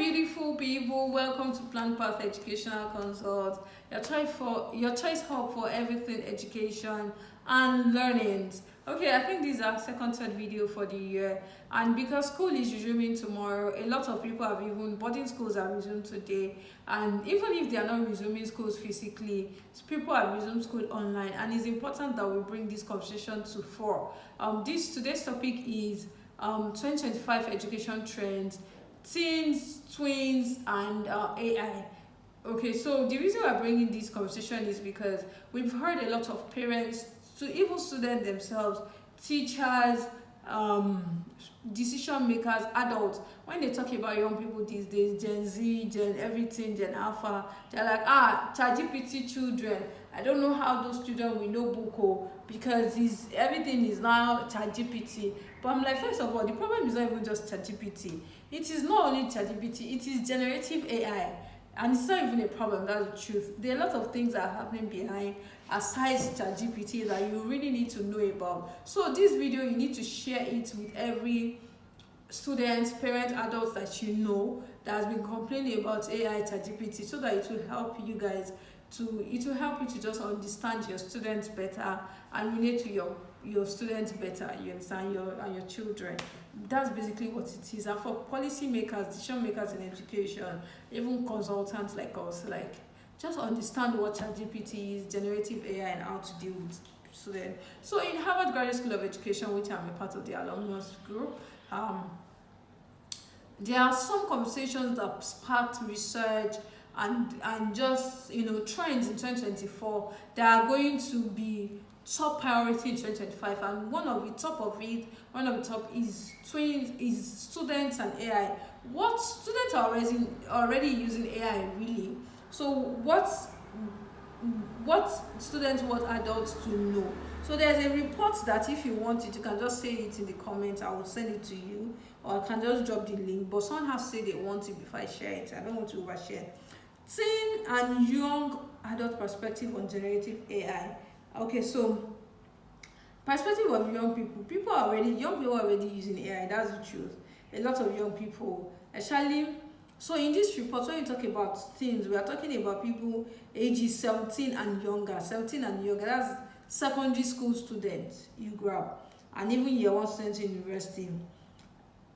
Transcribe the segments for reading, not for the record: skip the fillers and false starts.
beautiful people. Welcome to Plan Path Educational Consult, your choice hub for everything education and learning. Okay, I think this is our second third video for the year, and because school is resuming tomorrow, a lot of people have even boarding schools are resumed today, and even if they are not resuming schools physically, people have resumed school online, and it's important that we bring this conversation to fore. This today's topic is 2025 education trends, teens, tweens, and AI. Okay, so the reason we're bringing this conversation is because we've heard a lot of parents, to even students themselves, teachers, decision makers, adults, when they talk about young people these days, Gen Z, Gen everything, Gen Alpha, they're like, ChatGPT children. I don't know how those children will know Boko because everything is now ChatGPT. But I'm like, first of all, the problem is not even just ChatGPT. It is not only ChatGPT, it is generative AI. And it's not even a problem, that's the truth. There are a lot of things that are happening behind aside ChatGPT that you really need to know about. So this video, you need to share it with every student, parent, adults that you know that has been complaining about AI, ChatGPT, so that it will help you guys to just understand your students better and relate to your students better, you understand, your children. That's basically what it is. And for policy makers, decision makers in education, even consultants like us, like, just understand what ChatGPT is, generative AI, and how to deal with students. So in Harvard Graduate School of Education, which I'm a part of the alumnus group, there are some conversations that sparked research and just trends in 2024 that are going to be top priority in 2025, and one of the top is students and AI. What students are already using AI really? So what students want adults to know? So there's a report that if you want it, you can just say it in the comments. I will send it to you, or I can just drop the link. But someone has said they want it before I share it. I don't want to overshare. Teen and young adult perspective on generative AI. Okay, so perspective of young people are already using AI. That's the truth. A lot of young people, actually. So in this report, when you talk about teens, we are talking about people ages 17 and younger. 17 and younger, that's secondary school students you grab, and even year one students in university.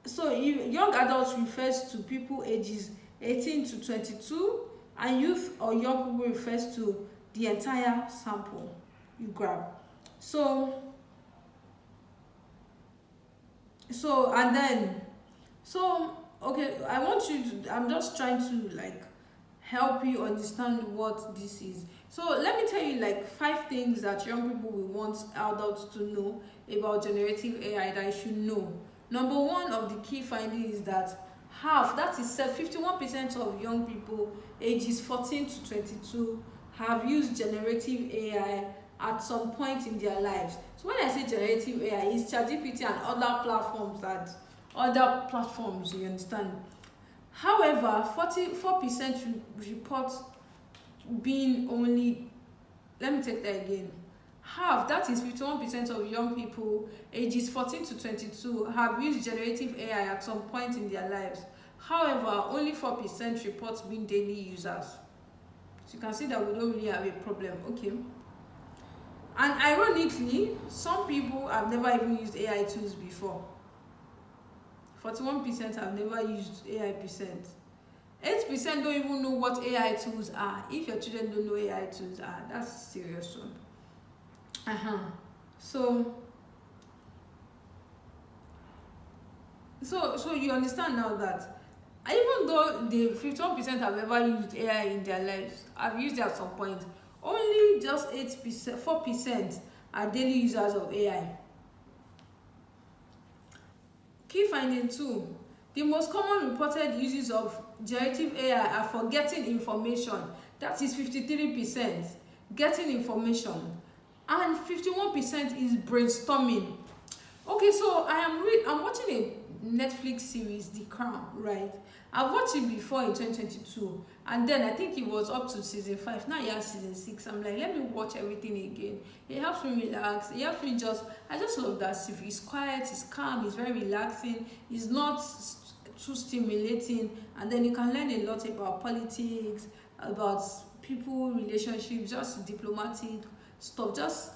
So young adults refers to people ages 18 to 22, and youth or young people refers to the entire sample you grab. So okay, I'm just trying to help you understand what this is. So let me tell you 5 things that young people will want adults to know about generative AI that you should know. Number one of the key findings is that 51% of young people ages 14 to 22 have used generative AI at some point in their lives. So when I say generative AI, it's ChatGPT and other platforms, you understand. However, 44% report being only, let me take that again. That is 51% of young people ages 14 to 22 have used generative AI at some point in their lives. However, only 4% report being daily users. So you can see that we don't really have a problem. Okay. And ironically, some people have never even used AI tools before. 41% have never used AI percent. 8% don't even know what AI tools are. If your children don't know AI tools are, that's a serious one. So you understand now that even though the 51% have ever used AI in their lives, have used it at some point, only just 4% are daily users of AI. Key finding 2. The most common reported uses of generative AI are for getting information. That is 53%. Getting information. And 51% is brainstorming. Okay, so I'm watching a Netflix series, The Crown, right? I've watched it before in 2022, and then I think it was up to season 5. Now yeah, season 6. I'm like, let me watch everything again. It helps me relax. It helps me I just love that series. It's quiet, it's calm, it's very relaxing. It's not too stimulating, and then you can learn a lot about politics, about people relationships, just diplomatic stuff. Just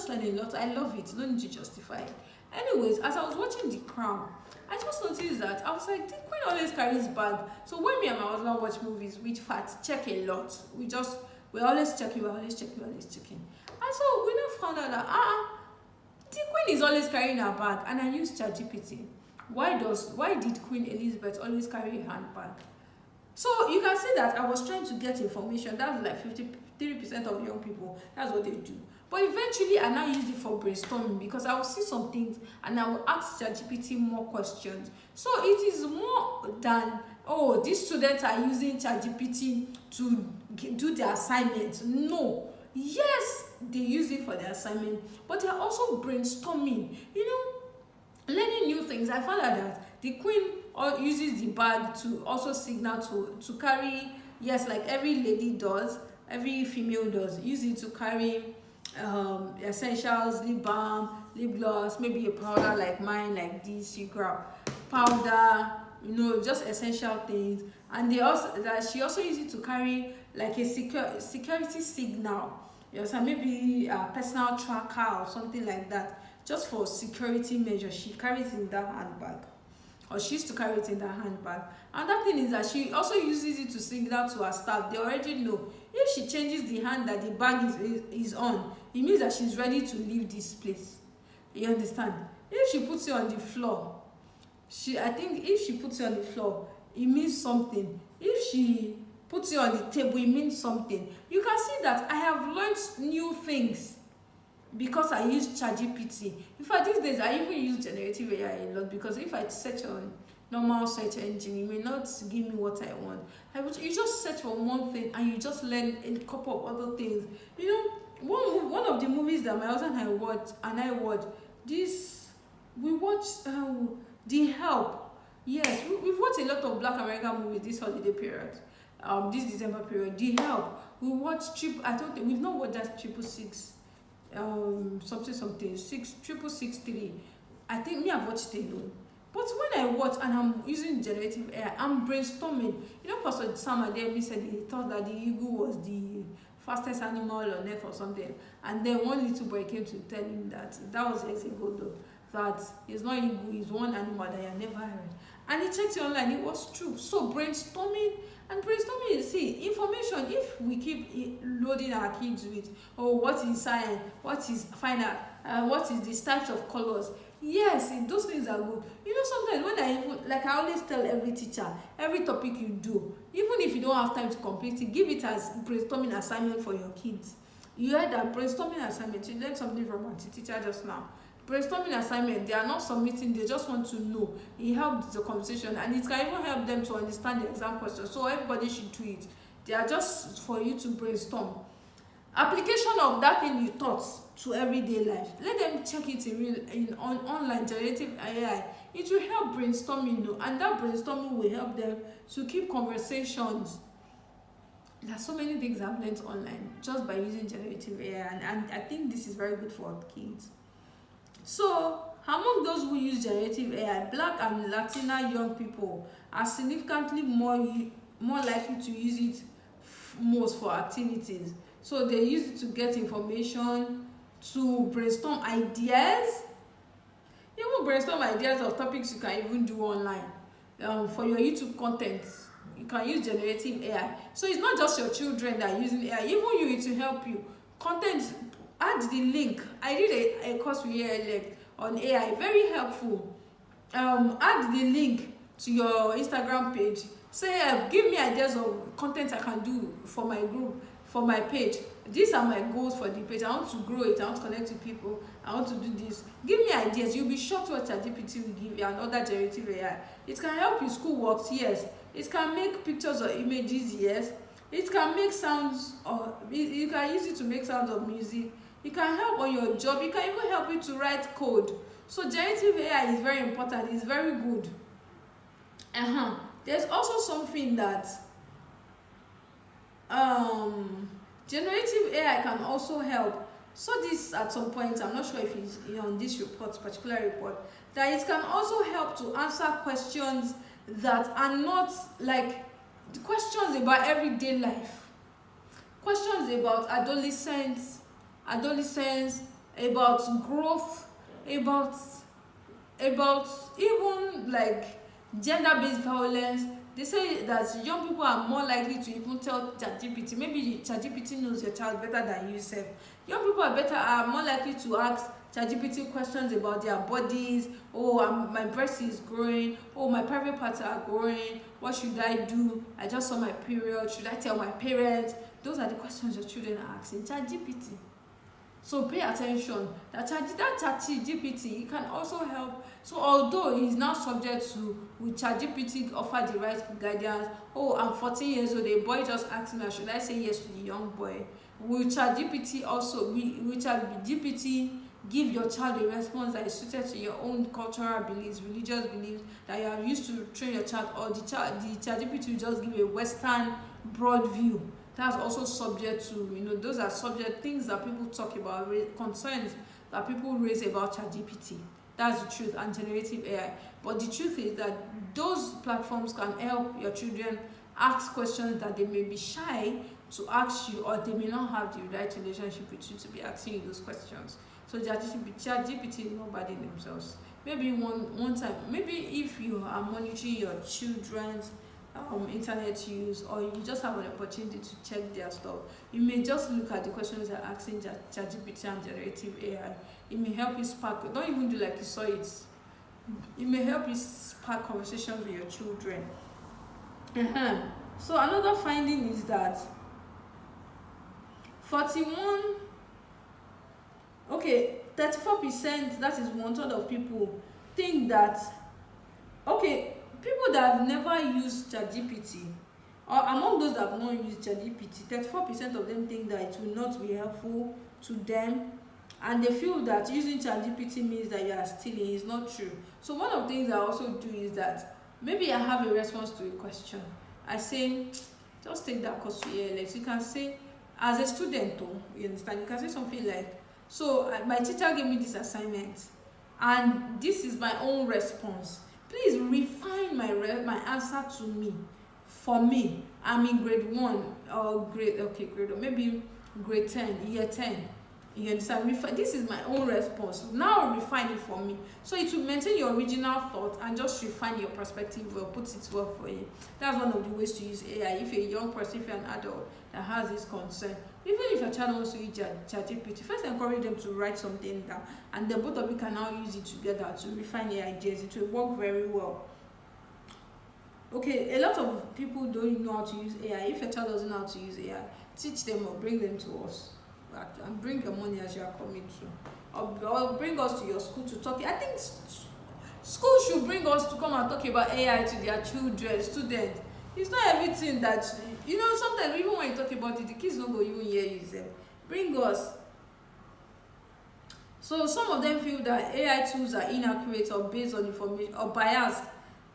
learn a lot. I love it. No need to justify it. Anyways, as I was watching The Crown, I just noticed that I was like, the queen always carries bag. So when me and my husband watch movies, we fact check a lot. We're always checking, we're always checking, we're always checking. And so we now found out that the queen is always carrying her bag, and I use ChatGPT. Why did Queen Elizabeth always carry a handbag? So you can see that I was trying to get information. That's like 53% of young people. That's what they do. But eventually, I now use it for brainstorming, because I will see some things and I will ask ChatGPT more questions. So it is more than, oh, these students are using ChatGPT to do their assignments. No. Yes, they use it for their assignment, but they are also brainstorming, learning new things. I found out that the queen uses the bag to also signal to carry, yes, like every lady does, every female does, use it to carry essentials, lip balm, lip gloss, maybe a powder like mine, like this. You grab powder, just essential things. And she also uses it to carry like a security signal. Yes, and maybe a personal tracker or something like that. Just for security measures, she carries in that handbag, or she used to carry it in that handbag. And that thing is that she also uses it to signal to her staff. They already know if she changes the hand that the bag is on, it means that she's ready to leave this place. You understand? If she puts it on the floor, if she puts it on the floor, it means something. If she puts it on the table, it means something. You can see that I have learned new things because I use ChatGPT. In fact, these days I even use generative AI a lot, because if I search on normal search engine, it may not give me what I want. You just search for one thing and you just learn a couple of other things. One of the movies that my husband and I watched, we watched The Help. Yes, we've watched a lot of Black American movies this holiday period, this December period. The Help. We watched we've not watched that 666. Something 66663. I think I've watched it alone. But when I watch and I'm using generative AI, I'm brainstorming. Pastor Sam Ademi said he thought that the eagle was the fastest animal on earth or something. And then one little boy came to tell him that was years ago though, that it's not eagle, it's one animal that I never heard. And he checked it online, it was true. So brainstorming is, see, information, if we keep loading our kids with, what is science, what is fine art, what is these types of colors. Yes, those things are good. Sometimes when I always tell every teacher, every topic you do, even if you don't have time to complete it, give it as brainstorming assignment for your kids. You heard that brainstorming assignment, you learned something from our teacher just now. Brainstorming assignment, they are not submitting, they just want to know. It helps the conversation, and it can even help them to understand the exam question. So everybody should do it. They are just for you to brainstorm. Application of that thing you taught to everyday life. Let them check it on online generative AI. It will help brainstorming, and that brainstorming will help them to keep conversations. There are so many things I've learned online just by using generative AI, and I think this is very good for kids. So, among those who use generative AI, Black and Latina young people are significantly more likely to use it most for activities. So they use it to get information, to brainstorm ideas, even brainstorm ideas of topics you can even do online. For your YouTube content, you can use generative AI. So it's not just your children that are using AI, even you, it will help you. Content, add the link. I did a course with AI on AI, very helpful. Add the link to your Instagram page. Say, give me ideas of content I can do for my group, for my page. These are my goals for the page. I want to grow it. I want to connect with people. I want to do this. Give me ideas. You'll be shocked what ChatGPT will give you, and other generative AI. It can help you schoolwork, yes. It can make pictures or images, yes. It can make sounds, or you can use it to make sounds of music. It can help on your job. It can even help you to write code. So generative AI is very important. It's very good. There's also something that generative AI can also help. So this at some point, I'm not sure if it's on this particular report, that it can also help to answer questions that are not like questions about everyday life, questions about adolescence, about growth, about even like gender-based violence. They say that young people are more likely to even tell ChatGPT. Maybe ChatGPT knows your child better than you self. Young people are more likely to ask ChatGPT questions about their bodies. Oh, my breast is growing. Oh, my private parts are growing. What should I do? I just saw my period. Should I tell my parents? Those are the questions your children are asking ChatGPT. So pay attention. That ChatGPT, it can also help. So although it is now subject to, will ChatGPT offer the right guidance? Oh, I'm 14 years old, a boy just asked me, should I say yes to the young boy? Will ChatGPT give your child a response that is suited to your own cultural beliefs, religious beliefs that you are used to train your child, or the ChatGPT will just give a Western broad view? That's also subject to, those are subject things that people talk about, concerns that people raise about ChatGPT. That's the truth, and generative AI. But the truth is that those platforms can help your children ask questions that they may be shy to ask you, or they may not have the right relationship with you to be asking you those questions. So ChatGPT is not bad in themselves. Maybe one time, maybe if you are monitoring your children's internet use, or you just have an opportunity to check their stuff, you may just look at the questions they're asking ChatGPT and generative AI. It may help you spark, don't even do like you saw it. It may help you spark conversations with your children. So another finding is that 34%, that is 1/3 of people, think that, people that have never used ChatGPT, or among those that have not used ChatGPT, 34% of them think that it will not be helpful to them, and they feel that using ChatGPT means that you are stealing. It's not true. So one of the things I also do is that maybe I have a response to a question. I say, just take that course here. Like you can say, as a student, you understand, you can say something like, so my teacher gave me this assignment, and this is my own response. Please refine my answer to me. For me, I'm in grade 1 or grade maybe grade 10, year 10. You understand? This is my own response. Now refine it for me. So it will maintain your original thought and just refine your perspective or put it well for you. That's one of the ways to use AI. If you're a young person, if you're an adult that has this concern, even if your child wants to use ChatGPT, first encourage them to write something down, and then both of you can now use it together to refine your ideas. It will work very well. Okay, a lot of people don't know how to use AI. If your child doesn't know how to use AI, teach them or bring them to us. And bring your money as you are coming to, or bring us to your school to talk. I think school should bring us to come and talk about AI to their children, students. It's not everything that, sometimes even when you talk about it, the kids don't go even hear you. Bring us. So some of them feel that AI tools are inaccurate or based on information or biased.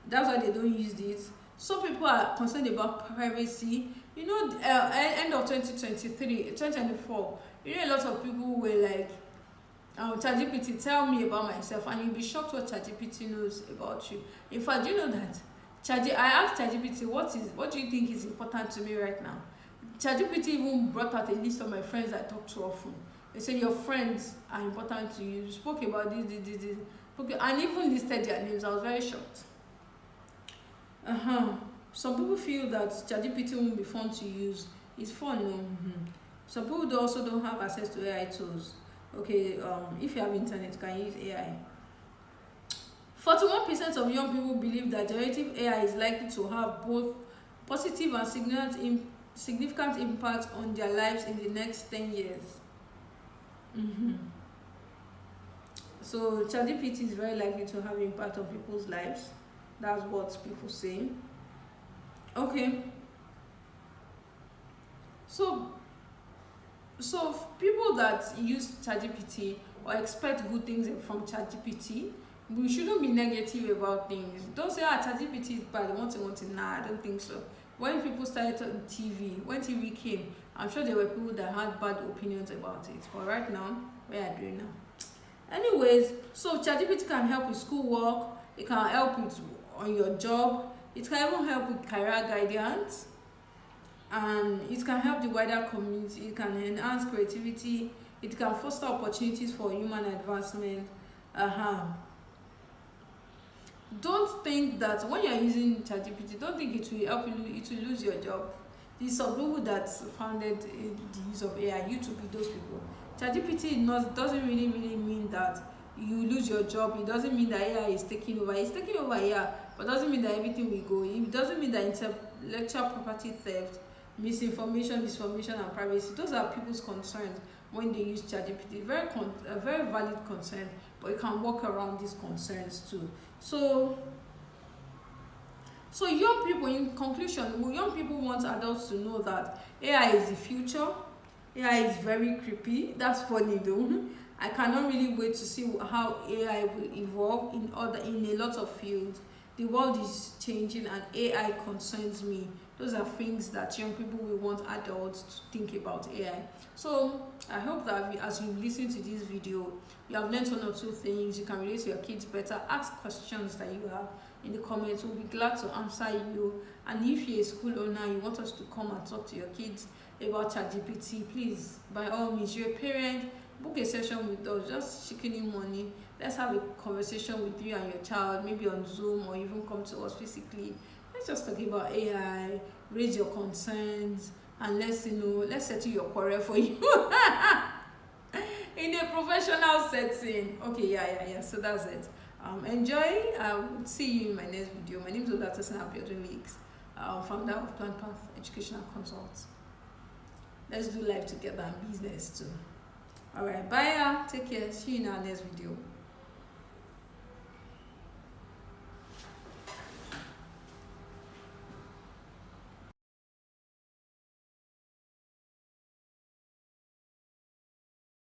That's why they don't use it. Some people are concerned about privacy. End of 2024, a lot of people were like, ChatGPT, tell me about myself, and you'll be shocked what ChatGPT knows about you. In fact, do you know that I asked ChatGPT, what do you think is important to me right now? ChatGPT even brought out a list of my friends I talk to often. They said your friends are important to you. You spoke about this. Okay, and even listed their names. I was very shocked. Some people feel that ChatGPT won't be fun to use. It's fun, no? Some people also don't have access to AI tools. Okay, if you have internet, you can use AI. 41% of young people believe that generative AI is likely to have both positive and significant impact on their lives in the next 10 years. So ChatGPT is very likely to have impact on people's lives. That's what people say. Okay. So people that use ChatGPT or expect good things from ChatGPT, we shouldn't be negative about things. Don't say, ChatGPT is bad, one thing. Nah, I don't think so. When people started on TV, when TV came, I'm sure there were people that had bad opinions about it. But right now, we are doing now. Anyways, so ChatGPT can help with schoolwork. It can help with on your job. It can even help with career guidance, and it can help the wider community. It can enhance creativity. It can foster opportunities for human advancement. Uh-huh. Don't think that when you're using ChatGPT, don't think it will help you, it will lose your job. The some people that founded the use of AI, you to be those people. ChatGPT not doesn't really mean that you lose your job. It doesn't mean that AI is taking over. It's taking over, yeah, but doesn't mean that everything will go. It doesn't mean that intellectual property theft, misinformation, disinformation, and privacy. Those are people's concerns when they use ChatGPT. A very valid concern, but you can work around these concerns too. So, young people, in conclusion, young people want adults to know that AI is the future. AI is very creepy. That's funny though. I cannot really wait to see how AI will evolve in a lot of fields. The world is changing and AI concerns me. Those are things that young people will want adults to think about AI. So I hope that as you listen to this video, you have learned one or two things. You can relate to your kids better. Ask questions that you have in the comments. We'll be glad to answer you. And if you're a school owner, you want us to come and talk to your kids about ChatGPT, please, by all means, you're a parent, book a session with us, just chicken in money. Let's have a conversation with you and your child, maybe on Zoom, or even come to us physically. Let's just talk about AI, raise your concerns, and let's settle your quarrel for you in a professional setting. Okay, yeah. So that's it. Enjoy. See you in my next video. My name is Olatosin Abiodun, founder of Plan Path Educational Consults. Let's do life together and business too. Alright, bye. Take care. See you in our next video.